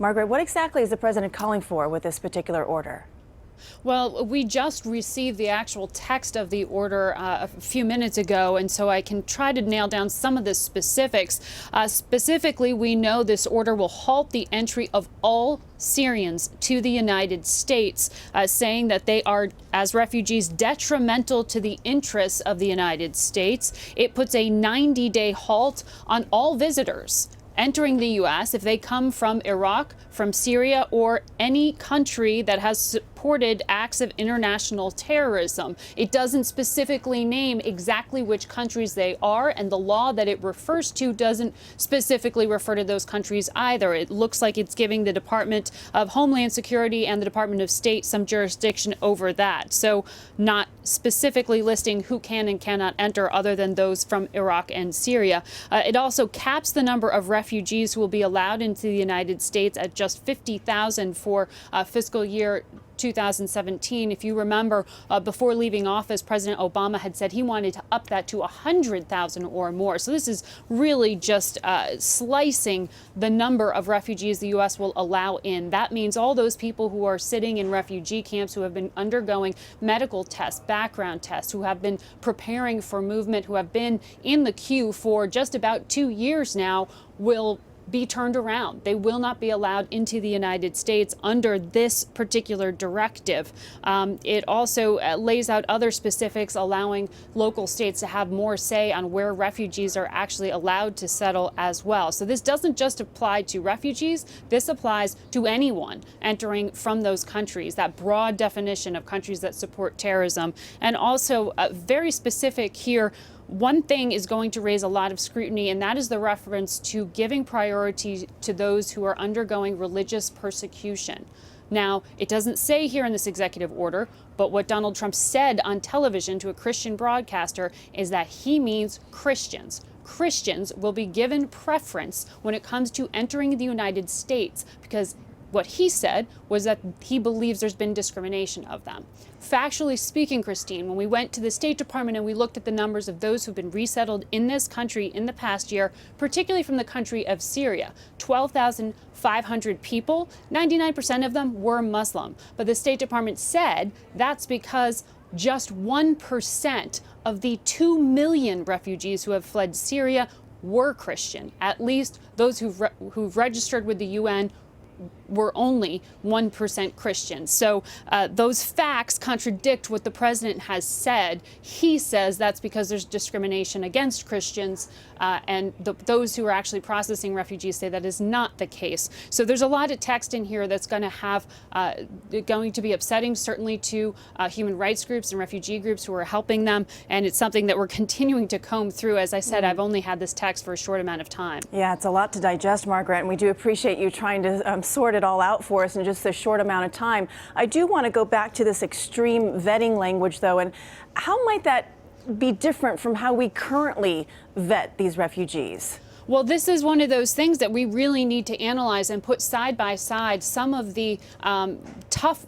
Margaret, what exactly is the president calling for with this particular order? Well, we just received the actual text of the order a few minutes ago, and so I can try to nail down some of the specifics. Specifically, we know this order will halt the entry of all Syrians to the United States, saying that they are, as refugees, detrimental to the interests of the United States. It puts a 90-day halt on all visitors entering the U.S. if they come from Iraq, from Syria, or any country that has supported acts of international terrorism. It doesn't specifically name exactly which countries they are, and the law that it refers to doesn't specifically refer to those countries either. It looks like it's giving the Department of Homeland Security and the Department of State some jurisdiction over that. So not specifically listing who can and cannot enter other than those from Iraq and Syria. It also caps the number of refugees who will be allowed into the United States at just 50,000 for fiscal year 2017. If you remember, before leaving office, President Obama had said he wanted to up that to 100,000 or more. So this is really just slicing the number of refugees the U.S. will allow in. That means all those people who are sitting in refugee camps, who have been undergoing medical tests, background tests, who have been preparing for movement, who have been in the queue for just about 2 years now, will be turned around. They will not be allowed into the United States under this particular directive. It also lays out other specifics, allowing local states to have more say on where refugees are actually allowed to settle as well. So this doesn't just apply to refugees. This applies to anyone entering from those countries, that broad definition of countries that support terrorism. And also very specific here, one thing is going to raise a lot of scrutiny, and that is the reference to giving priority to those who are undergoing religious persecution. Now, it doesn't say here in this executive order, but what Donald Trump said on television to a Christian broadcaster is that he means Christians. Christians will be given preference when it comes to entering the United States, because what he said was that he believes there's been discrimination of them. Factually speaking, Christine, when we went to the State Department and we looked at the numbers of those who've been resettled in this country in the past year, particularly from the country of Syria, 12,500 people, 99% of them were Muslim. But the State Department said that's because just 1% of the 2 million refugees who have fled Syria were Christian. At least those who've registered with the UN were only 1% Christian. So those facts contradict what the president has said. He says that's because there's discrimination against Christians, and those who are actually processing refugees say that is not the case. So there's a lot of text in here that's going to be upsetting, certainly to human rights groups and refugee groups who are helping them, and it's something that we're continuing to comb through. As I said, I've only had this text for a short amount of time. Yeah, it's a lot to digest, Margaret, and we do appreciate you trying to sort it all out for us in just a short amount of time. I do want to go back to this extreme vetting language, though, and how might that be different from how we currently vet these refugees? Well, this is one of those things that we really need to analyze and put side by side some of the tough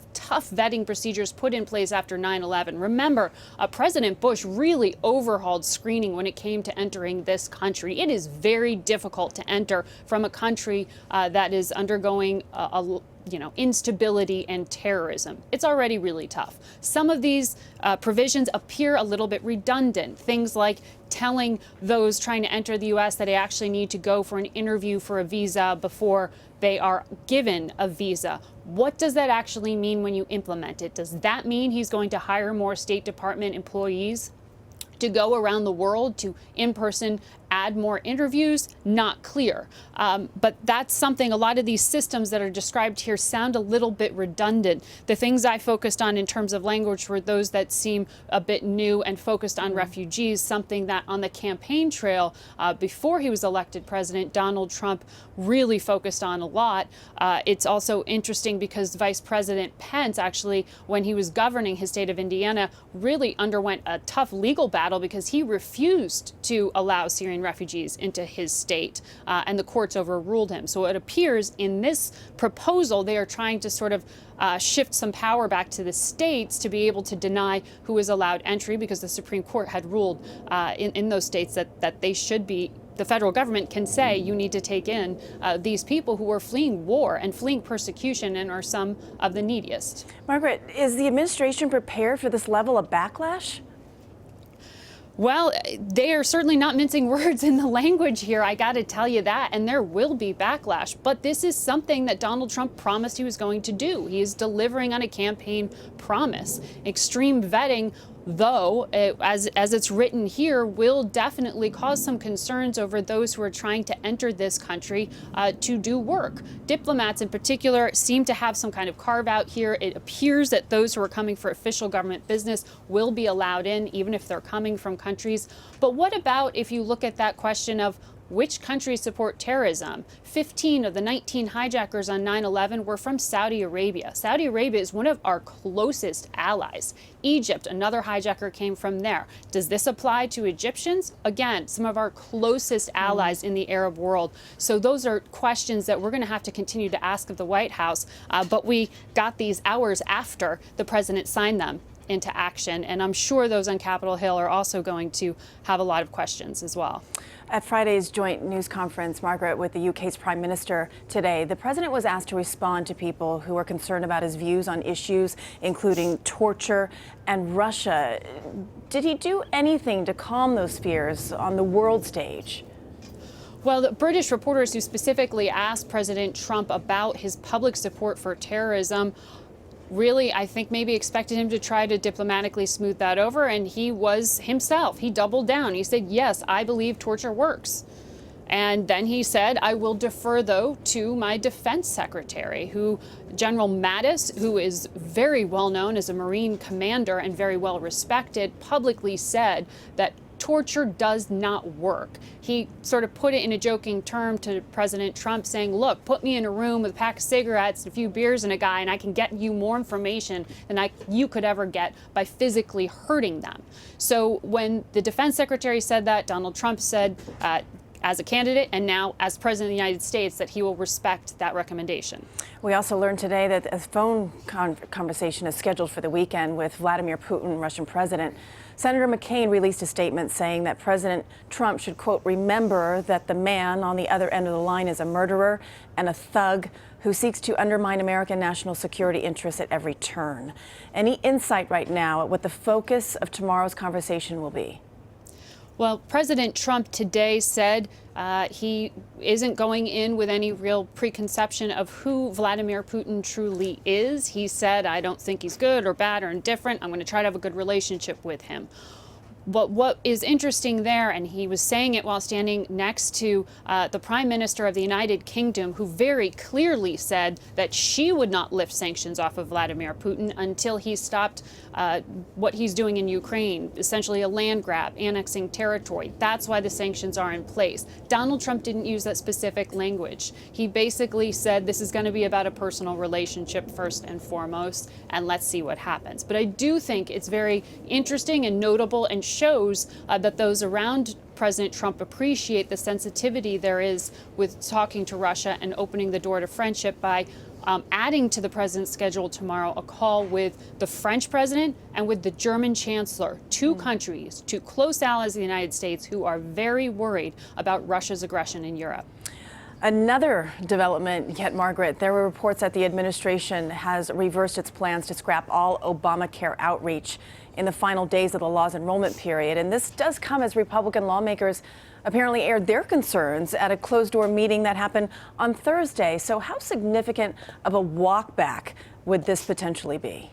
vetting procedures put in place after 9/11. Remember, President Bush really overhauled screening when it came to entering this country. It is very difficult to enter from a country that is undergoing instability and terrorism. It's already really tough. Some of these provisions appear a little bit redundant. Things like telling those trying to enter the U.S. that they actually need to go for an interview for a visa before they are given a visa. What does that actually mean when you implement it? Does that mean he's going to hire more State Department employees to go around the world to in-person add more interviews? Not clear. But that's something, a lot of these systems that are described here sound a little bit redundant. The things I focused on in terms of language were those that seem a bit new and focused on refugees, something that on the campaign trail before he was elected president, Donald Trump really focused on a lot. It's also interesting because Vice President Pence actually, when he was governing his state of Indiana, really underwent a tough legal battle because he refused to allow Syrian refugees into his state, and the courts overruled him. So it appears in this proposal they are trying to sort of shift some power back to the states to be able to deny who is allowed entry, because the Supreme Court had ruled in those states that they should be the federal government can say you need to take in these people who are fleeing war and fleeing persecution and are some of the neediest. Margaret, is the administration prepared for this level of backlash? Well, they are certainly not mincing words in the language here, I got to tell you that, and there will be backlash. But this is something that Donald Trump promised he was going to do. He is delivering on a campaign promise. Extreme vetting, though, as it's written here, will definitely cause some concerns over those who are trying to enter this country to do work. Diplomats in particular seem to have some kind of carve out here. It appears that those who are coming for official government business will be allowed in, even if they're coming from countries. But what about if you look at that question of which countries support terrorism? 15 of the 19 hijackers on 9/11 were from Saudi Arabia. Saudi Arabia is one of our closest allies. Egypt, another hijacker came from there. Does this apply to Egyptians? Again, some of our closest allies in the Arab world. So those are questions that we're going to have to continue to ask of the White House. But we got these hours after the president signed them into action. And I'm sure those on Capitol Hill are also going to have a lot of questions as well. At Friday's joint news conference, Margaret, with the UK's Prime Minister today, the president was asked to respond to people who are concerned about his views on issues including torture and Russia. Did he do anything to calm those fears on the world stage? Well, the British reporters who specifically asked President Trump about his public support for terrorism really, I think, maybe expected him to try to diplomatically smooth that over, and he was himself. He doubled down. He said, yes, I believe torture works. And then he said, I will defer, though, to my defense secretary, General Mattis, who is very well known as a Marine commander and very well respected, publicly said that torture does not work. He sort of put it in a joking term to President Trump, saying, look, put me in a room with a pack of cigarettes, a few beers and a guy, and I can get you more information than you could ever get by physically hurting them. So when the defense secretary said that, Donald Trump said, as a candidate and now as president of the United States, that he will respect that recommendation. We also learned today that a phone conversation is scheduled for the weekend with Vladimir Putin, Russian president. Senator McCain released a statement saying that President Trump should, quote, remember that the man on the other end of the line is a murderer and a thug who seeks to undermine American national security interests at every turn. Any insight right now at what the focus of tomorrow's conversation will be? Well, President Trump today said he isn't going in with any real preconception of who Vladimir Putin truly is. He said, I don't think he's good or bad or indifferent. I'm going to try to have a good relationship with him. But what is interesting there, and he was saying it while standing next to the Prime Minister of the United Kingdom, who very clearly said that she would not lift sanctions off of Vladimir Putin until he stopped what he's doing in Ukraine, essentially a land grab, annexing territory. That's why the sanctions are in place. Donald Trump didn't use that specific language. He basically said this is going to be about a personal relationship first and foremost, and let's see what happens. But I do think it's very interesting and notable and shows that those around President Trump appreciate the sensitivity there is with talking to Russia and opening the door to friendship by adding to the president's schedule tomorrow a call with the French president and with the German chancellor, two countries, two close allies of the United States who are very worried about Russia's aggression in Europe. Another development yet, Margaret, there were reports that the administration has reversed its plans to scrap all Obamacare outreach in the final days of the law's enrollment period. And this does come as Republican lawmakers apparently aired their concerns at a closed-door meeting that happened on Thursday. So how significant of a walkback would this potentially be?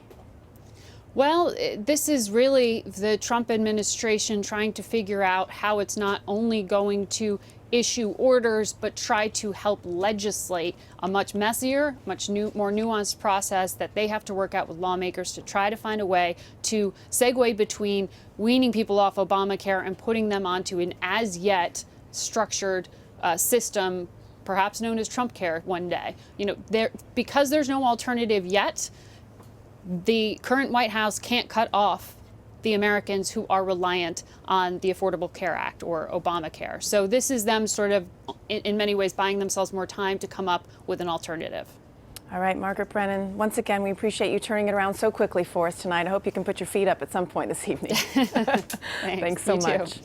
Well, this is really the Trump administration trying to figure out how it's not only going to issue orders, but try to help legislate a much messier, more nuanced process that they have to work out with lawmakers to try to find a way to segue between weaning people off Obamacare and putting them onto an as yet structured system, perhaps known as Trump Care one day. Because there's no alternative yet, the current White House can't cut off the Americans who are reliant on the Affordable Care Act or Obamacare. So this is them sort of, in many ways, buying themselves more time to come up with an alternative. All right, Margaret Brennan, once again, we appreciate you turning it around so quickly for us tonight. I hope you can put your feet up at some point this evening. Thanks Thanks so much. Too.